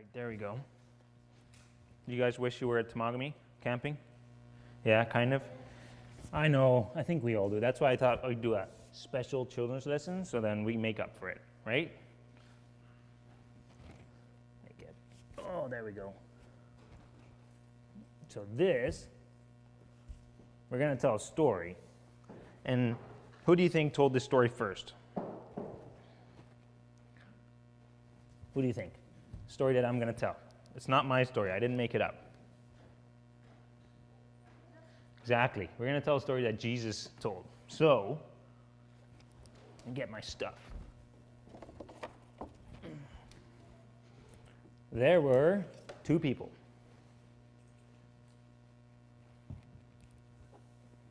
right, there we go. You guys wish you were at Temagami camping? Yeah, kind of. I know, I think we all do. That's why I thought I'd do a special children's lesson so then we make up for it, right? Oh, there we go. So this, we're going to tell a story. And who do you think told this story first? Who do you think? Story that I'm going to tell. It's not my story. I didn't make it up. Exactly. We're going to tell a story that Jesus told. So, let me get my stuff. There were two people.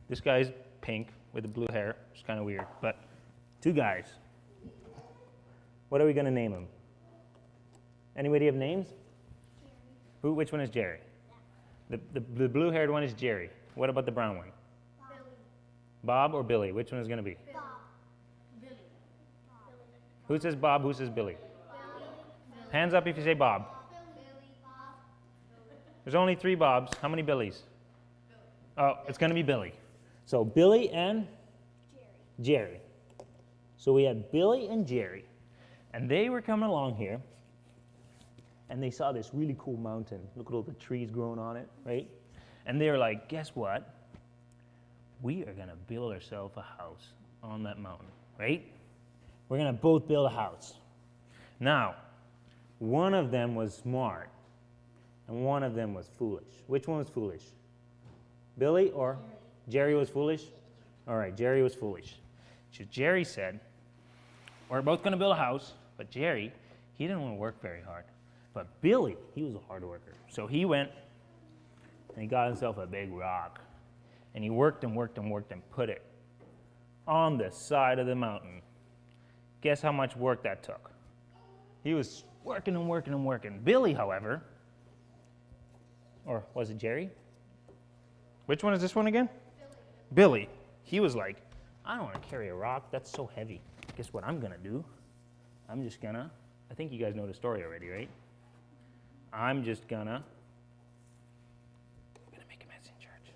This guy's pink with the blue hair. It's kind of weird, but two guys. What are we going to name them? Anybody have names? Jerry. Which one is Jerry? Yeah. The blue-haired one is Jerry. What about the brown one? Billy. Bob or Billy? Which one is going to be? Bob. Billy. Bob. Who says Bob? Who says Billy? Billy. Hands up if you say Bob. Billy. Bob. There's only 3 Bobs. How many Billies? Billy. Oh, it's going to be Billy. So Billy and Jerry. So we had Billy and Jerry. And they were coming along here. And they saw this really cool mountain. Look at all the trees growing on it, right? And they were like, guess what? We are going to build ourselves a house on that mountain, right? We're going to both build a house. Now, one of them was smart, and one of them was foolish. Which one was foolish? Billy or Jerry was foolish? All right, Jerry was foolish. So Jerry said, we're both going to build a house, but Jerry, he didn't want to work very hard. But Billy, he was a hard worker. So he went and he got himself a big rock. And he worked and worked and worked and put it on the side of the mountain. Guess how much work that took? He was working and working and working. Billy, however, or was it Jerry? Which one is this one again? Billy. He was like, I don't want to carry a rock. That's so heavy. Guess what I'm going to do? I'm just going to, I think you guys know the story already, right? I'm just going to make a mess in church.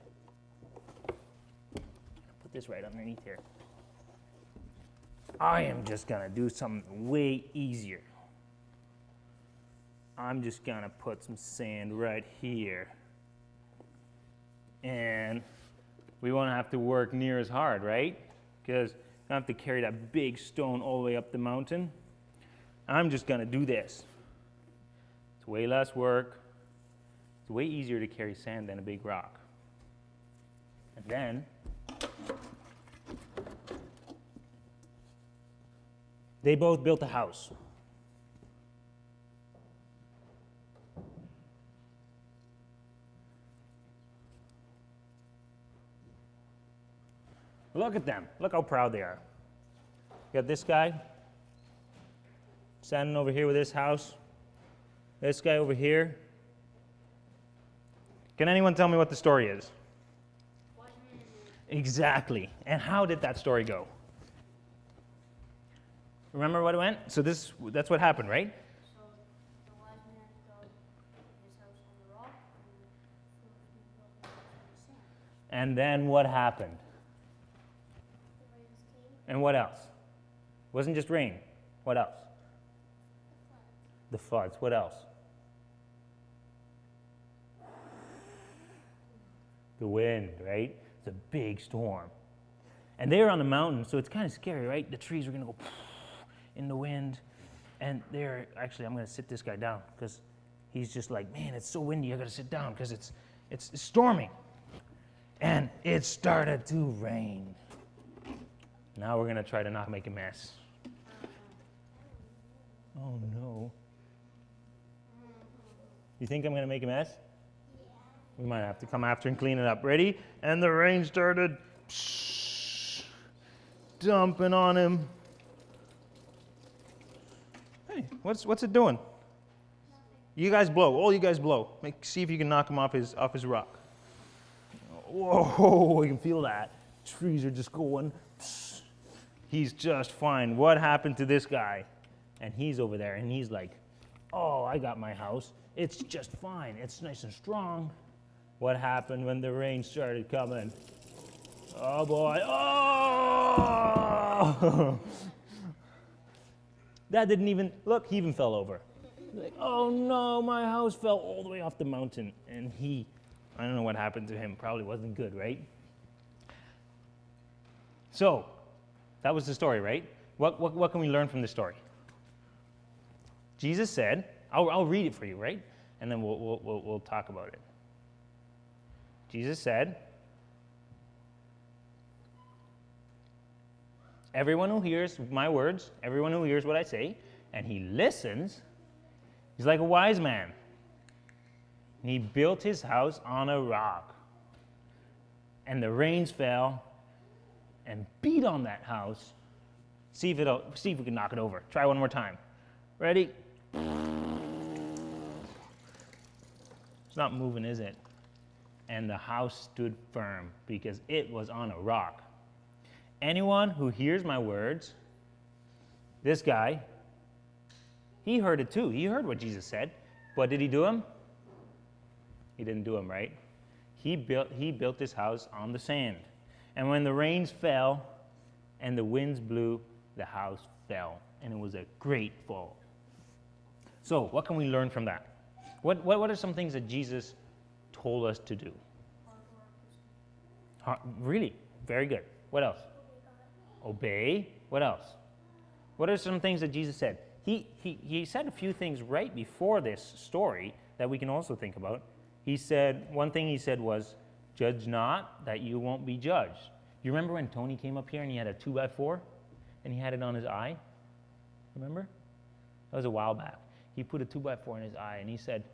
I'm going to put this right underneath here. I am just going to do something way easier. I'm just going to put some sand right here. And we won't have to work near as hard, right? Because I don't have to carry that big stone all the way up the mountain. I'm just going to do this. It's way less work. It's way easier to carry sand than a big rock. And then they both built a house. Look at them. Look how proud they are. You got this guy standing over here with his house. This guy over here. Can anyone tell me what the story is? Exactly. And how did that story go? Remember what it went? So that's what happened, right? So the wise man built his house on the rock, and the foolish man built his house on the sand. And then what happened? The rains came. And what else? It wasn't just rain. What else? The floods. What else? The wind, right? It's a big storm. And they were on the mountain, so it's kind of scary, right? The trees were going to go in the wind. And they're, actually, I'm going to sit this guy down because he's just like, man, it's so windy, I got to sit down because it's storming. And it started to rain. Now we're going to try to not make a mess. Oh, no. You think I'm going to make a mess? We might have to come after and clean it up. Ready? And the rain started dumping on him. Hey, what's it doing? You guys blow. All you guys blow. See if you can knock him off his rock. Whoa, we can feel that. Trees are just going. He's just fine. What happened to this guy? And he's over there, and he's like Oh, I got my house. It's just fine. It's nice and strong. What happened when the rain started coming? Oh boy. Oh! That didn't even, look, he even fell over. Like, oh no, my house fell all the way off the mountain. And I don't know what happened to him. Probably wasn't good, right? So, that was the story, right? What can we learn from the story? Jesus said, I'll read it for you, right? And then we'll talk about it. Jesus said, everyone who hears my words, everyone who hears what I say, and he listens, he's like a wise man. He built his house on a rock. And the rains fell and beat on that house. See if we can knock it over. Try one more time. Ready? It's not moving, is it? And the house stood firm because it was on a rock. Anyone who hears my words, this guy, he heard it too. He heard what Jesus said. But did he do them? He didn't do them, right? He built this house on the sand. And when the rains fell and the winds blew, the house fell. And it was a great fall. So, what can we learn from that? What are some things that Jesus told us to do? Really? Very good. What else? Obey. What else? What are some things that Jesus said? He said a few things right before this story that we can also think about. One thing he said was, judge not that you won't be judged. You remember when Tony came up here and he had a 2x4 and he had it on his eye? Remember? That was a while back. He put a 2x4 in his eye and he said,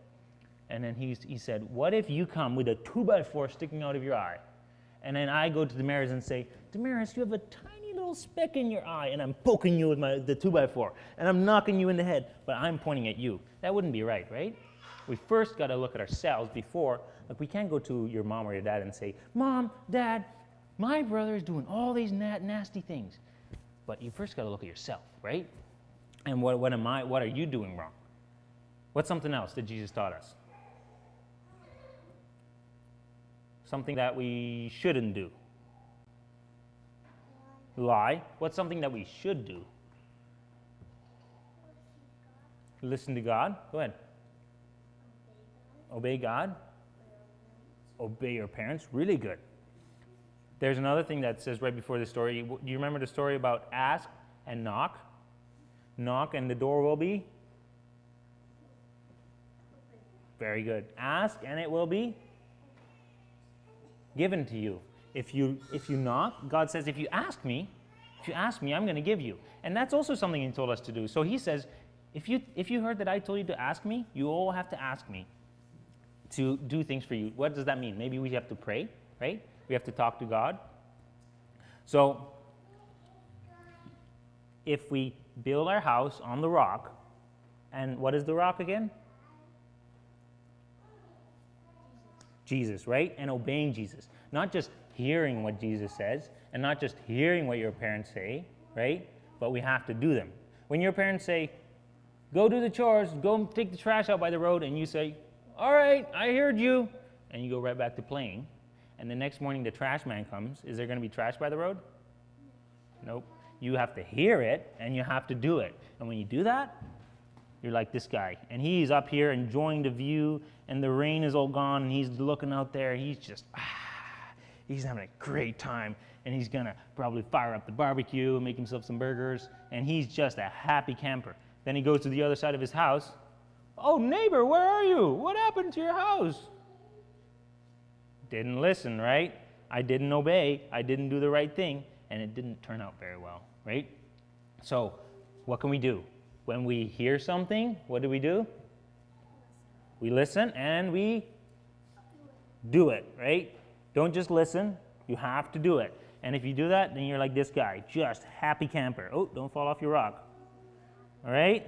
what if you come with a 2x4 sticking out of your eye? And then I go to Damaris and say, Damaris, you have a tiny little speck in your eye and I'm poking you with the 2x4 and I'm knocking you in the head, but I'm pointing at you. That wouldn't be right, right? We first got to look at ourselves before, like we can't go to your mom or your dad and say, Mom, Dad, my brother is doing all these nasty things. But you first got to look at yourself, right? And what are you doing wrong? What's something else that Jesus taught us? Something that we shouldn't do. Lie. What's something that we should do? Listen to God. Go ahead. Obey God. Obey your parents. Really good. There's another thing that says right before the story. Do you remember the story about ask and knock? Knock and the door will be? Very good. Ask and it will be given to you. If you knock, God says, if you ask me, I'm going to give you. And that's also something he told us to do. So he says, if you heard that I told you to ask me, you all have to ask me to do things for you. What does that mean? Maybe we have to pray, right? We have to talk to God. So if we build our house on the rock, and what is the rock again? Jesus, right? And obeying Jesus. Not just hearing what Jesus says, and not just hearing what your parents say, right? But we have to do them. When your parents say, go do the chores, go take the trash out by the road, and you say, all right, I heard you, and you go right back to playing, and the next morning the trash man comes, is there going to be trash by the road? Nope. You have to hear it, and you have to do it. And when you do that, you're like this guy. And he's up here enjoying the view, and the rain is all gone, and he's looking out there. He's just, he's having a great time. And he's going to probably fire up the barbecue and make himself some burgers. And he's just a happy camper. Then he goes to the other side of his house. Oh, neighbor, where are you? What happened to your house? Didn't listen, right? I didn't obey. I didn't do the right thing. And it didn't turn out very well, right? So what can we do? When we hear something, what do? We listen and we do it, right? Don't just listen. You have to do it. And if you do that, then you're like this guy, just happy camper. Oh, don't fall off your rock. All right?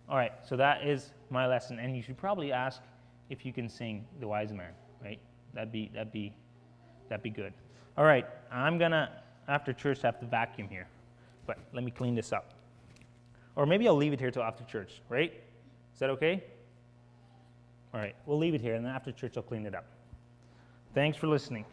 All right, so that is my lesson. And you should probably ask if you can sing The Wise Man, right? That'd be good. All right, I'm gonna, after church, have to vacuum here. But let me clean this up. Or maybe I'll leave it here till after church, right? Is that okay? All right, we'll leave it here, and then after church I'll clean it up. Thanks for listening.